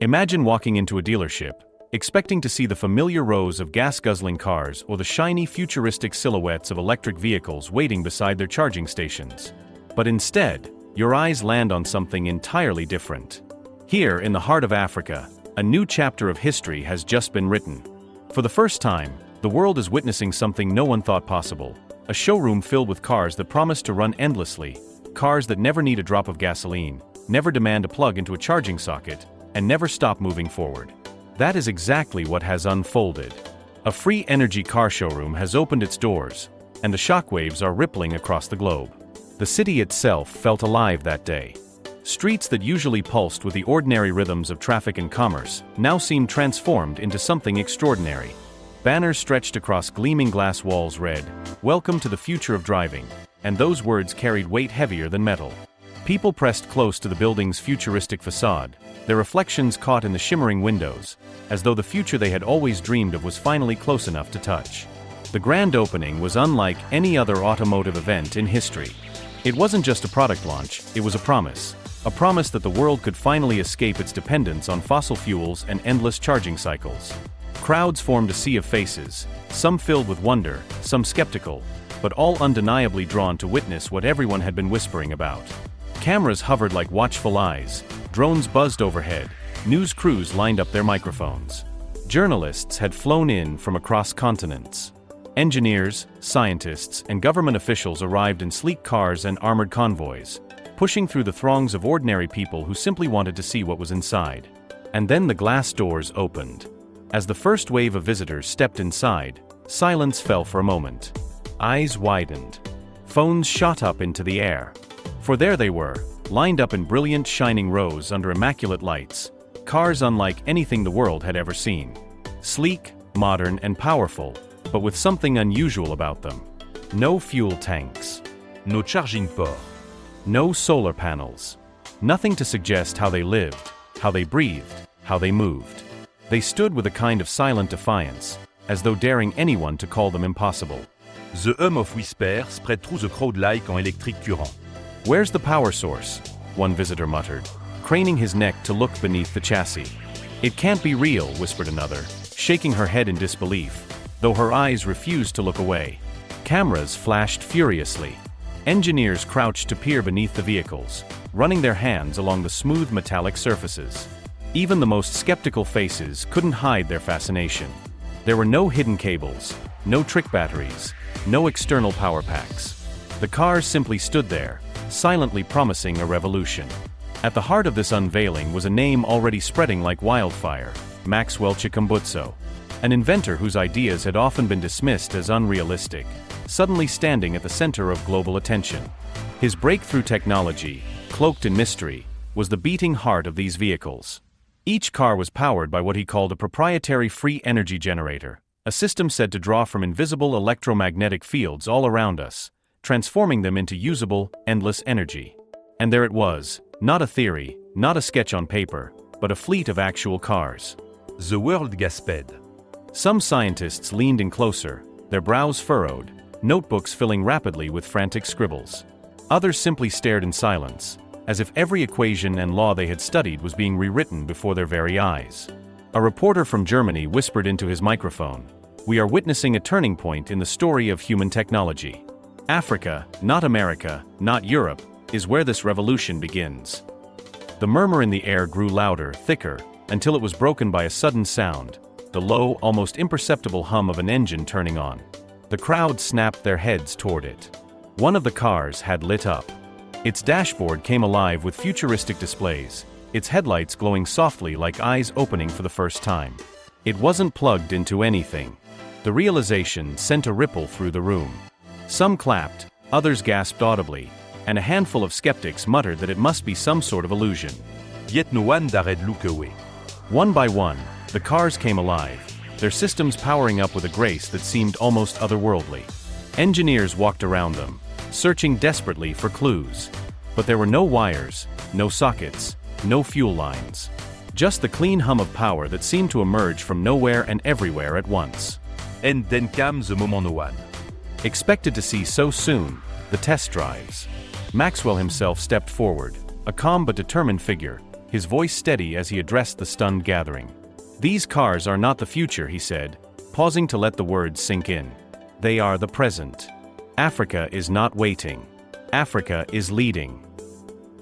Imagine walking into a dealership, expecting to see the familiar rows of gas-guzzling cars or the shiny futuristic silhouettes of electric vehicles waiting beside their charging stations. But instead, your eyes land on something entirely different. Here, in the heart of Africa, a new chapter of history has just been written. For the first time, the world is witnessing something no one thought possible. A showroom filled with cars that promise to run endlessly, cars that never need a drop of gasoline, never demand a plug into a charging socket, and never stop moving forward. That is exactly what has unfolded. A free Energy Car Showroom has opened its doors, and the shockwaves are rippling across the globe. The city itself felt alive that day. Streets that usually pulsed with the ordinary rhythms of traffic and commerce now seemed transformed into something extraordinary. Banners stretched across gleaming glass walls read, "Welcome to the future of driving," and those words carried weight heavier than metal. People pressed close to the building's futuristic facade, their reflections caught in the shimmering windows, as though the future they had always dreamed of was finally close enough to touch. The grand opening was unlike any other automotive event in history. It wasn't just a product launch, it was a promise that the world could finally escape its dependence on fossil fuels and endless charging cycles. Crowds formed a sea of faces, some filled with wonder, some skeptical, but all undeniably drawn to witness what everyone had been whispering about. Cameras hovered like watchful eyes, drones buzzed overhead, news crews lined up their microphones. Journalists had flown in from across continents. Engineers, scientists, and government officials arrived in sleek cars and armored convoys, pushing through the throngs of ordinary people who simply wanted to see what was inside. And then the glass doors opened. As the first wave of visitors stepped inside, silence fell for a moment. Eyes widened. Phones shot up into the air. For there they were, lined up in brilliant shining rows under immaculate lights, cars unlike anything the world had ever seen. Sleek, modern, and powerful, but with something unusual about them. No fuel tanks. No charging port. No solar panels. Nothing to suggest how they lived, how they breathed, how they moved. They stood with a kind of silent defiance, as though daring anyone to call them impossible. The hum of whisper spread through the crowd like an electric current. "Where's the power source?" one visitor muttered, craning his neck to look beneath the chassis. "It can't be real," whispered another, shaking her head in disbelief, though her eyes refused to look away. Cameras flashed furiously. Engineers crouched to peer beneath the vehicles, running their hands along the smooth metallic surfaces. Even the most skeptical faces couldn't hide their fascination. There were no hidden cables, no trick batteries, no external power packs. The cars simply stood there, silently promising a revolution. At the heart of this unveiling was a name already spreading like wildfire, Maxwell, an inventor whose ideas had often been dismissed as unrealistic, suddenly standing at the center of global attention. His breakthrough technology, cloaked in mystery, was the beating heart of these vehicles. Each car was powered by what he called a proprietary free energy generator, a system said to draw from invisible electromagnetic fields all around us, transforming them into usable, endless energy. And there it was, not a theory, not a sketch on paper, but a fleet of actual cars. The world gasped. Some scientists leaned in closer, their brows furrowed, notebooks filling rapidly with frantic scribbles. Others simply stared in silence, as if every equation and law they had studied was being rewritten before their very eyes. A reporter from Germany whispered into his microphone, "We are witnessing a turning point in the story of human technology. Africa, not America, not Europe, is where this revolution begins." The murmur in the air grew louder, thicker, until it was broken by a sudden sound, the low, almost imperceptible hum of an engine turning on. The crowd snapped their heads toward it. One of the cars had lit up. Its dashboard came alive with futuristic displays, its headlights glowing softly like eyes opening for the first time. It wasn't plugged into anything. The realization sent a ripple through the room. Some clapped, others gasped audibly, and a handful of skeptics muttered that it must be some sort of illusion. Yet no one dared look away. One by one, the cars came alive, their systems powering up with a grace that seemed almost otherworldly. Engineers walked around them, searching desperately for clues. But there were no wires, no sockets, no fuel lines. Just the clean hum of power that seemed to emerge from nowhere and everywhere at once. And then came the moment one. Expected to see so soon, the test drives. Maxwell himself stepped forward, a calm but determined figure, his voice steady as he addressed the stunned gathering. "These cars are not the future," he said, pausing to let the words sink in. "They are the present. Africa is not waiting. Africa is leading."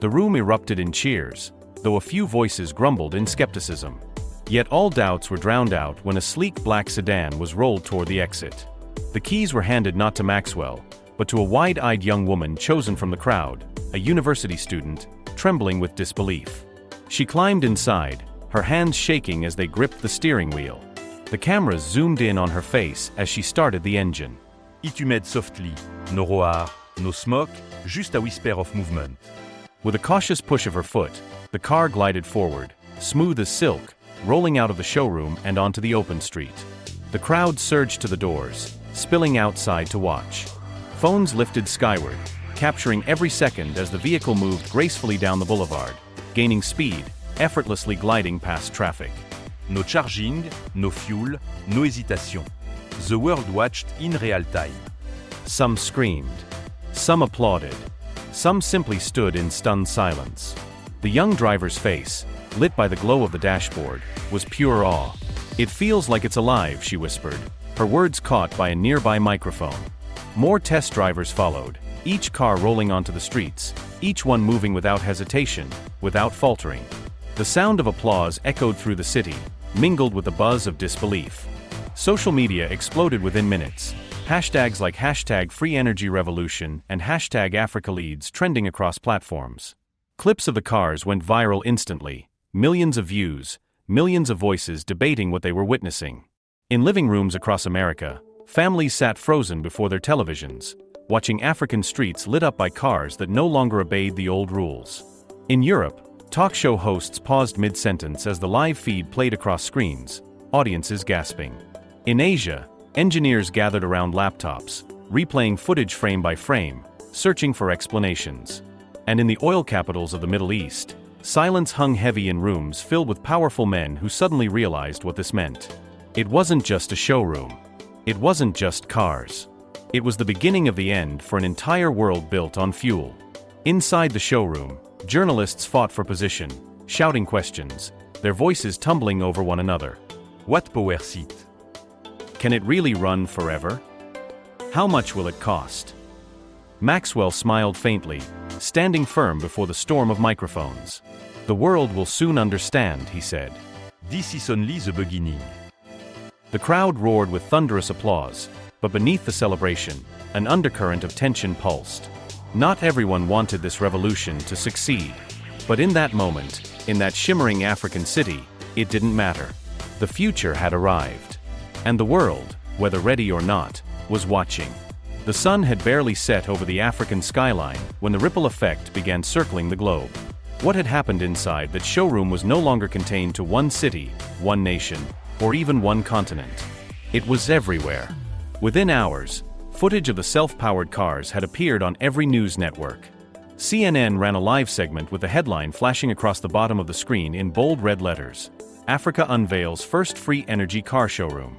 The room erupted in cheers, though a few voices grumbled in skepticism. Yet all doubts were drowned out when a sleek black sedan was rolled toward the exit. The keys were handed not to Maxwell, but to a wide-eyed young woman chosen from the crowd, a university student, trembling with disbelief. She climbed inside, her hands shaking as they gripped the steering wheel. The cameras zoomed in on her face as she started the engine. It hummed softly, no roar, no smoke, just a whisper of movement. With a cautious push of her foot, the car glided forward, smooth as silk, rolling out of the showroom and onto the open street. The crowd surged to the doors, spilling outside to watch. Phones lifted skyward, capturing every second as the vehicle moved gracefully down the boulevard, gaining speed, effortlessly gliding past traffic. No charging, no fuel, no hesitation. The world watched in real time. Some screamed. Some applauded. Some simply stood in stunned silence. The young driver's face, lit by the glow of the dashboard, was pure awe. "It feels like it's alive," she whispered, her words caught by a nearby microphone. More test drivers followed, each car rolling onto the streets, each one moving without hesitation, without faltering. The sound of applause echoed through the city, mingled with the buzz of disbelief. Social media exploded within minutes. Hashtags like #FreeEnergyRevolution and #AfricaLeads trending across platforms. Clips of the cars went viral instantly, millions of views, millions of voices debating what they were witnessing. In living rooms across America, families sat frozen before their televisions, watching African streets lit up by cars that no longer obeyed the old rules. In Europe, talk show hosts paused mid-sentence as the live feed played across screens, audiences gasping. In Asia, engineers gathered around laptops, replaying footage frame by frame, searching for explanations. And in the oil capitals of the Middle East, silence hung heavy in rooms filled with powerful men who suddenly realized what this meant. It wasn't just a showroom. It wasn't just cars. It was the beginning of the end for an entire world built on fuel. Inside the showroom, journalists fought for position, shouting questions, their voices tumbling over one another. What power seat? Can it really run forever? How much will it cost? Maxwell smiled faintly, standing firm before the storm of microphones. "The world will soon understand," he said. This is only the beginning. The crowd roared with thunderous applause, but beneath the celebration, an undercurrent of tension pulsed. Not everyone wanted this revolution to succeed. But in that moment, in that shimmering African city, it didn't matter. The future had arrived. And the world, whether ready or not, was watching. The sun had barely set over the African skyline when the ripple effect began circling the globe. What had happened inside that showroom was no longer contained to one city, one nation, or even one continent. It was everywhere. Within hours, footage of the self-powered cars had appeared on every news network. CNN ran a live segment with the headline flashing across the bottom of the screen in bold red letters: "Africa unveils first free energy car showroom."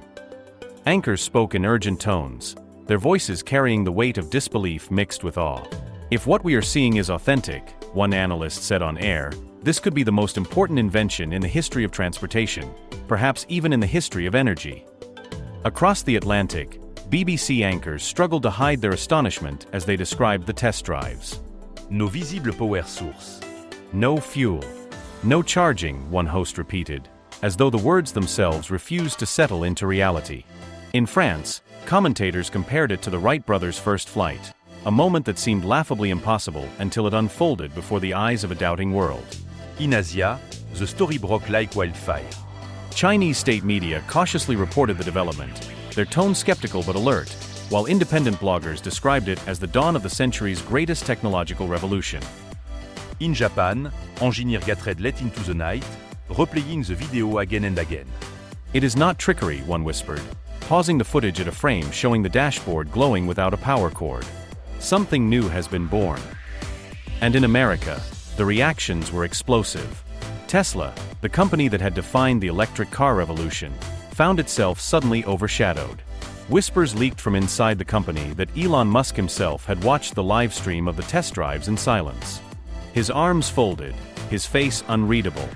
Anchors spoke in urgent tones, their voices carrying the weight of disbelief mixed with awe. "If what we are seeing is authentic," one analyst said on air, "this could be the most important invention in the history of transportation, perhaps even in the history of energy." Across the Atlantic, BBC anchors struggled to hide their astonishment as they described the test drives. No visible power source. No fuel. No charging, one host repeated, as though the words themselves refused to settle into reality. In France, commentators compared it to the Wright brothers' first flight, a moment that seemed laughably impossible until it unfolded before the eyes of a doubting world. In Asia, the story broke like wildfire. Chinese state media cautiously reported the development, their tone skeptical but alert, while independent bloggers described it as the dawn of the century's greatest technological revolution. In Japan, engineers got let into the night, replaying the video again and again. "It is not trickery," one whispered, pausing the footage at a frame showing the dashboard glowing without a power cord. "Something new has been born." And in America, the reactions were explosive. Tesla, the company that had defined the electric car revolution, found itself suddenly overshadowed. Whispers leaked from inside the company that Elon Musk himself had watched the live stream of the test drives in silence. His arms folded, his face unreadable.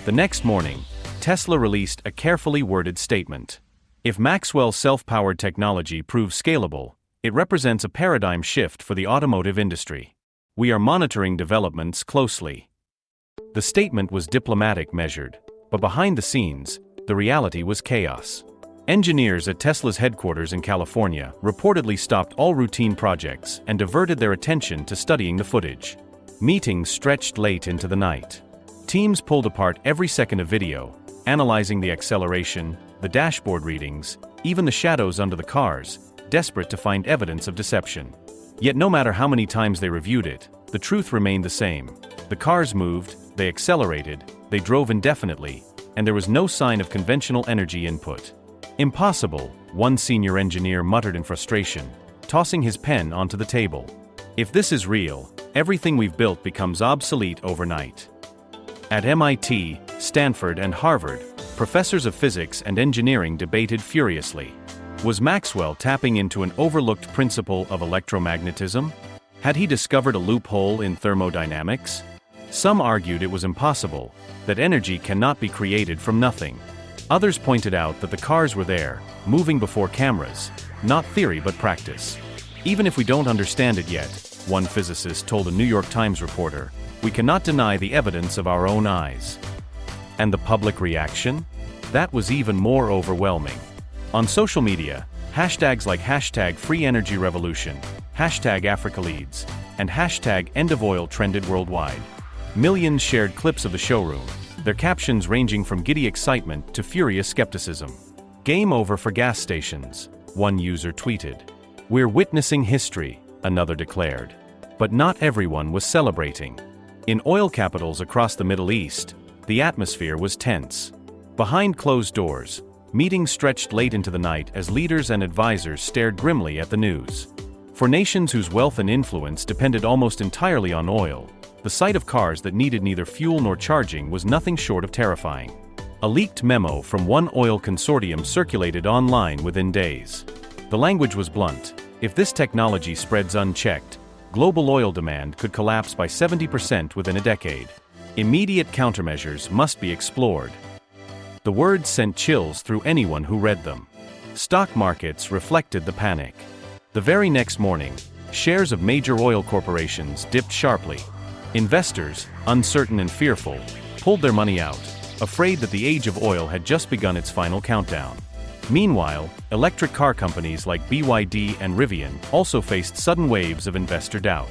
The next morning, Tesla released a carefully worded statement. If Maxwell's self-powered technology proves scalable, it represents a paradigm shift for the automotive industry. We are monitoring developments closely. The statement was diplomatic measured, but behind the scenes, the reality was chaos. Engineers at Tesla's headquarters in California reportedly stopped all routine projects and diverted their attention to studying the footage. Meetings stretched late into the night. Teams pulled apart every second of video, analyzing the acceleration, the dashboard readings, even the shadows under the cars, desperate to find evidence of deception. Yet no matter how many times they reviewed it, the truth remained the same. The cars moved, they accelerated, they drove indefinitely, and there was no sign of conventional energy input. Impossible, one senior engineer muttered in frustration, tossing his pen onto the table. If this is real, everything we've built becomes obsolete overnight. At MIT, Stanford, and Harvard, professors of physics and engineering debated furiously. Was Maxwell tapping into an overlooked principle of electromagnetism? Had he discovered a loophole in thermodynamics? Some argued it was impossible, that energy cannot be created from nothing. Others pointed out that the cars were there, moving before cameras, not theory but practice. Even if we don't understand it yet, one physicist told a New York Times reporter, we cannot deny the evidence of our own eyes. And the public reaction? That was even more overwhelming. On social media, hashtags like #FreeEnergyRevolution, #AfricaLeads, and #EndOfOil trended worldwide. Millions shared clips of the showroom, their captions ranging from giddy excitement to furious skepticism. Game over for gas stations, one user tweeted. We're witnessing history, another declared. But not everyone was celebrating. In oil capitals across the Middle East, the atmosphere was tense. Behind closed doors, meetings stretched late into the night as leaders and advisors stared grimly at the news. For nations whose wealth and influence depended almost entirely on oil, the sight of cars that needed neither fuel nor charging was nothing short of terrifying. A leaked memo from one oil consortium circulated online within days. The language was blunt. If this technology spreads unchecked, global oil demand could collapse by 70% within a decade. Immediate countermeasures must be explored. The words sent chills through anyone who read them. Stock markets reflected the panic. The very next morning, shares of major oil corporations dipped sharply. Investors, uncertain and fearful, pulled their money out, afraid that the age of oil had just begun its final countdown. Meanwhile, electric car companies like BYD and Rivian also faced sudden waves of investor doubt.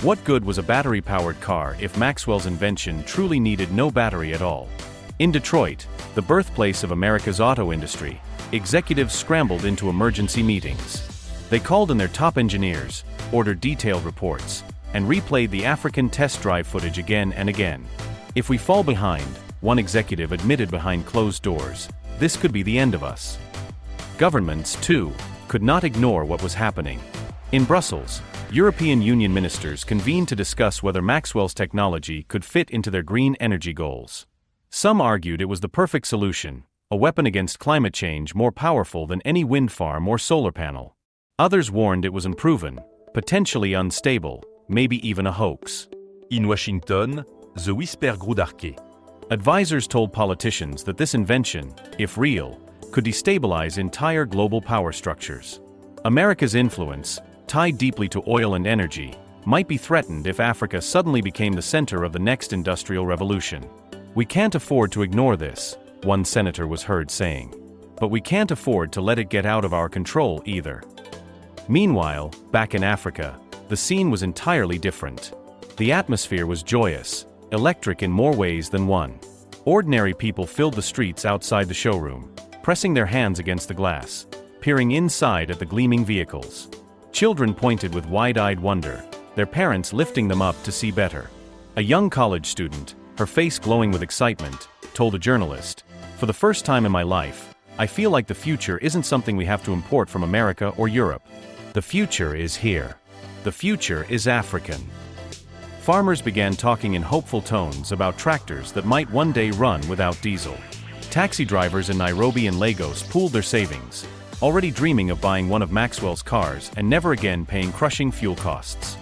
What good was a battery-powered car if Maxwell's invention truly needed no battery at all? In Detroit, the birthplace of America's auto industry, executives scrambled into emergency meetings. They called in their top engineers, ordered detailed reports, and replayed the African test drive footage again and again. If we fall behind, one executive admitted behind closed doors, this could be the end of us. Governments, too, could not ignore what was happening. In Brussels, European Union ministers convened to discuss whether Maxwell's technology could fit into their green energy goals. Some argued it was the perfect solution, a weapon against climate change more powerful than any wind farm or solar panel. Others warned it was unproven, potentially unstable, maybe even a hoax. In Washington, the whisper grew darker. Advisors told politicians that this invention, if real, could destabilize entire global power structures. America's influence, tied deeply to oil and energy, might be threatened if Africa suddenly became the center of the next industrial revolution. We can't afford to ignore this, one senator was heard saying. But we can't afford to let it get out of our control either. Meanwhile, back in Africa, the scene was entirely different. The atmosphere was joyous, electric in more ways than one. Ordinary people filled the streets outside the showroom, pressing their hands against the glass, peering inside at the gleaming vehicles. Children pointed with wide-eyed wonder, their parents lifting them up to see better. A young college student, her face glowing with excitement, told a journalist, "For the first time in my life, I feel like the future isn't something we have to import from America or Europe. The future is here. The future is African." Farmers began talking in hopeful tones about tractors that might one day run without diesel. Taxi drivers in Nairobi and Lagos pooled their savings, already dreaming of buying one of Maxwell's cars and never again paying crushing fuel costs.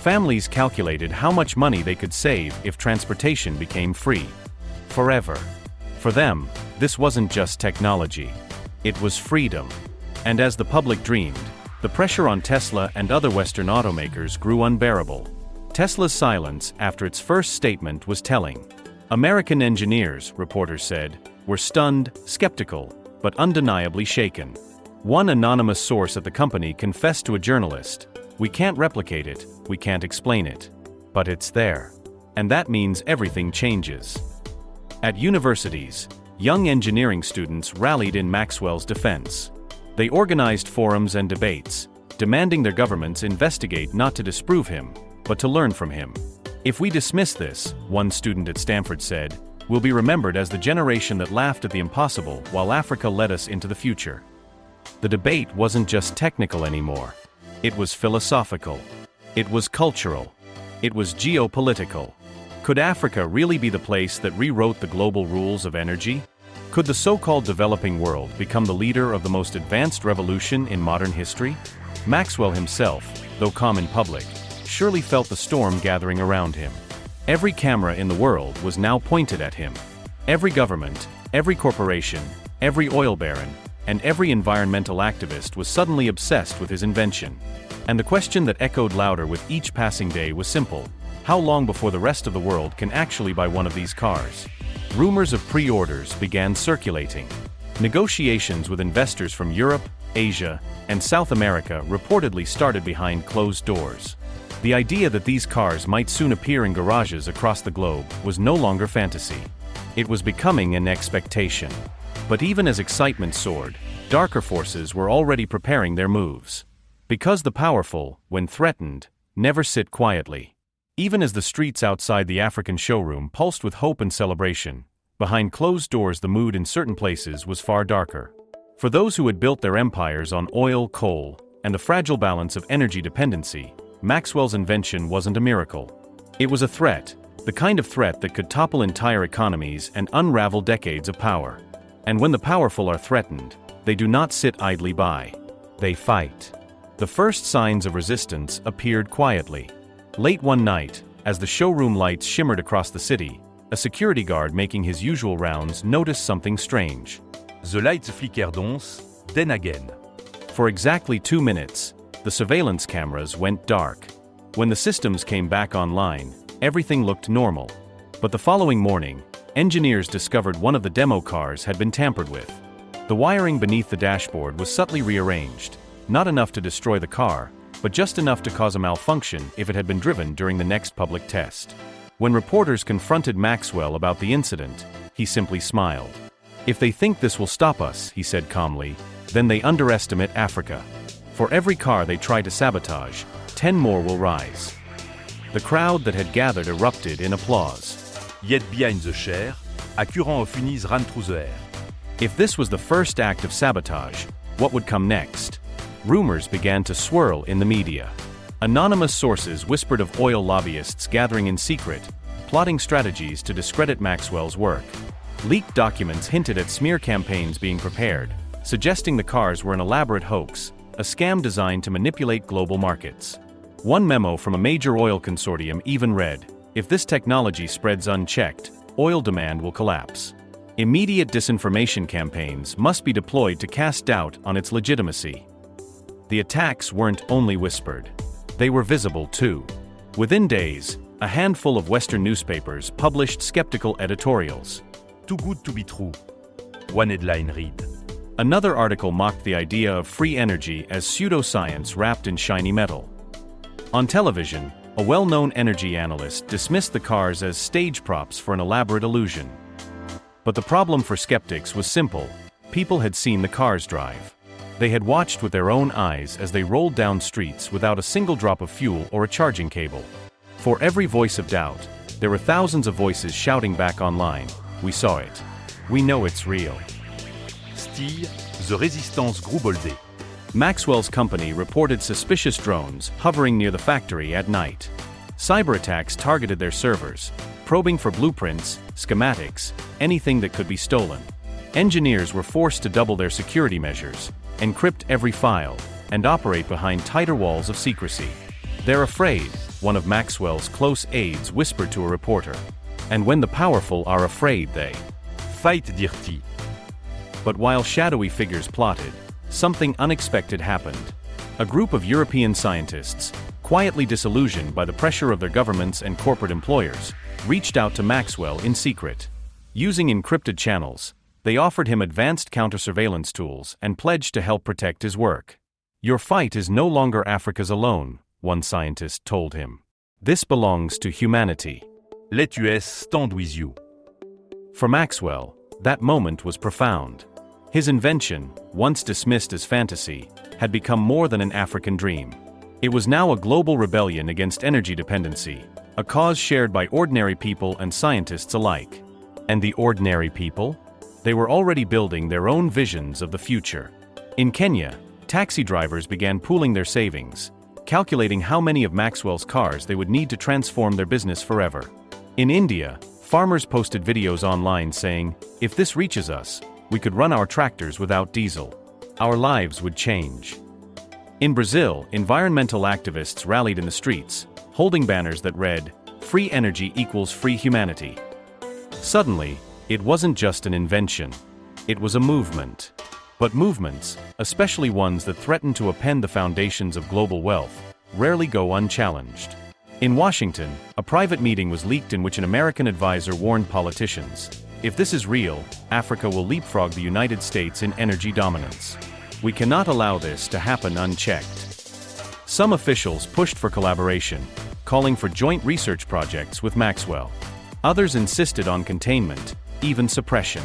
Families calculated how much money they could save if transportation became free. Forever. For them, this wasn't just technology. It was freedom. And as the public dreamed, the pressure on Tesla and other Western automakers grew unbearable. Tesla's silence after its first statement was telling. American engineers, reporters said, were stunned, skeptical, but undeniably shaken. One anonymous source at the company confessed to a journalist, "We can't replicate it, we can't explain it. But it's there. And that means everything changes." At universities, young engineering students rallied in Maxwell's defense. They organized forums and debates, demanding their governments investigate not to disprove him, but to learn from him. "If we dismiss this," one student at Stanford said, "we'll be remembered as the generation that laughed at the impossible while Africa led us into the future." The debate wasn't just technical anymore. It was philosophical. It was cultural. It was geopolitical. Could Africa really be the place that rewrote the global rules of energy? Could the so-called developing world become the leader of the most advanced revolution in modern history? Maxwell himself, though calm in public, surely felt the storm gathering around him. Every camera in the world was now pointed at him. Every government, every corporation, every oil baron, and every environmental activist was suddenly obsessed with his invention. And the question that echoed louder with each passing day was simple: how long before the rest of the world can actually buy one of these cars? Rumors of pre-orders began circulating. Negotiations with investors from Europe, Asia, and South America reportedly started behind closed doors. The idea that these cars might soon appear in garages across the globe was no longer fantasy. It was becoming an expectation. But even as excitement soared, darker forces were already preparing their moves. Because the powerful, when threatened, never sit quietly. Even as the streets outside the African showroom pulsed with hope and celebration, behind closed doors the mood in certain places was far darker. For those who had built their empires on oil, coal, and the fragile balance of energy dependency, Maxwell's invention wasn't a miracle. It was a threat, the kind of threat that could topple entire economies and unravel decades of power. And when the powerful are threatened, they do not sit idly by. They fight. The first signs of resistance appeared quietly. Late one night, as the showroom lights shimmered across the city, a security guard making his usual rounds noticed something strange. The lights flickered once, then again. For exactly 2 minutes, the surveillance cameras went dark. When the systems came back online, everything looked normal. But the following morning, engineers discovered one of the demo cars had been tampered with. The wiring beneath the dashboard was subtly rearranged, not enough to destroy the car, but just enough to cause a malfunction if it had been driven during the next public test. When reporters confronted Maxwell about the incident, he simply smiled. "If they think this will stop us," he said calmly, "then they underestimate Africa. For every car they try to sabotage, 10 more will rise." The crowd that had gathered erupted in applause. Yet behind the chair, a current of unis ran through the air. If this was the first act of sabotage, what would come next? Rumors began to swirl in the media. Anonymous sources whispered of oil lobbyists gathering in secret, plotting strategies to discredit Maxwell's work. Leaked documents hinted at smear campaigns being prepared, suggesting the cars were an elaborate hoax, a scam designed to manipulate global markets. One memo from a major oil consortium even read, "If this technology spreads unchecked, oil demand will collapse." Immediate disinformation campaigns must be deployed to cast doubt on its legitimacy. The attacks weren't only whispered. They were visible too. Within days, a handful of Western newspapers published skeptical editorials. Too good to be true. One headline read. Another article mocked the idea of free energy as pseudoscience wrapped in shiny metal. On television, a well-known energy analyst dismissed the cars as stage props for an elaborate illusion. But the problem for skeptics was simple. People had seen the cars drive. They had watched with their own eyes as they rolled down streets without a single drop of fuel or a charging cable. For every voice of doubt, there were thousands of voices shouting back online, "We saw it. We know it's real." Still, the resistance grew bolder. Maxwell's company reported suspicious drones hovering near the factory at night. Cyber attacks targeted their servers, probing for blueprints, schematics, anything that could be stolen. Engineers were forced to double their security measures, encrypt every file, and operate behind tighter walls of secrecy. They're afraid, one of Maxwell's close aides whispered to a reporter. And when the powerful are afraid, they fight, dirty. But while shadowy figures plotted, something unexpected happened. A group of European scientists, quietly disillusioned by the pressure of their governments and corporate employers, reached out to Maxwell in secret. Using encrypted channels, they offered him advanced counter-surveillance tools and pledged to help protect his work. "Your fight is no longer Africa's alone," one scientist told him. "This belongs to humanity. Let us stand with you." For Maxwell, that moment was profound. His invention, once dismissed as fantasy, had become more than an African dream. It was now a global rebellion against energy dependency, a cause shared by ordinary people and scientists alike. And the ordinary people? They were already building their own visions of the future. In Kenya, taxi drivers began pooling their savings, calculating how many of Maxwell's cars they would need to transform their business forever. In India, farmers posted videos online saying, "If this reaches us, we could run our tractors without diesel. Our lives would change." In Brazil, environmental activists rallied in the streets, holding banners that read, "Free energy equals free humanity." Suddenly, it wasn't just an invention. It was a movement. But movements, especially ones that threaten to upend the foundations of global wealth, rarely go unchallenged. In Washington, a private meeting was leaked in which an American advisor warned politicians, "If this is real, Africa will leapfrog the United States in energy dominance. We cannot allow this to happen unchecked." Some officials pushed for collaboration, calling for joint research projects with Maxwell. Others insisted on containment, even suppression.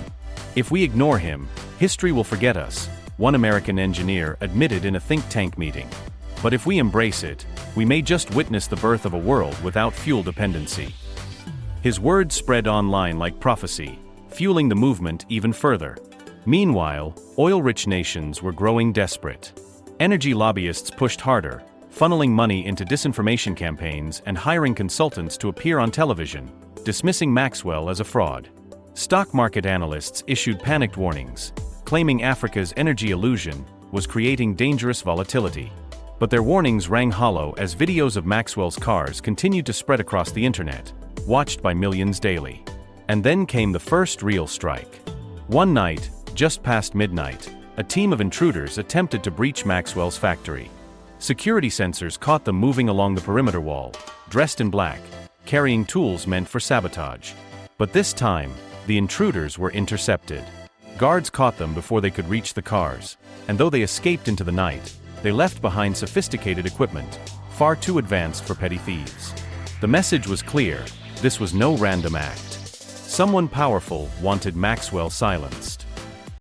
"If we ignore him, history will forget us," one American engineer admitted in a think tank meeting. "But if we embrace it, we may just witness the birth of a world without fuel dependency." His words spread online like prophecy, fueling the movement even further. Meanwhile, oil-rich nations were growing desperate. Energy lobbyists pushed harder, funneling money into disinformation campaigns and hiring consultants to appear on television, dismissing Maxwell as a fraud. Stock market analysts issued panicked warnings, claiming Africa's energy illusion was creating dangerous volatility. But their warnings rang hollow as videos of Maxwell's cars continued to spread across the internet, watched by millions daily. And then came the first real strike. One night, just past midnight, a team of intruders attempted to breach Maxwell's factory. Security sensors caught them moving along the perimeter wall, dressed in black, carrying tools meant for sabotage. But this time, the intruders were intercepted. Guards caught them before they could reach the cars, and though they escaped into the night, they left behind sophisticated equipment, far too advanced for petty thieves. The message was clear: this was no random act. Someone powerful wanted Maxwell silenced.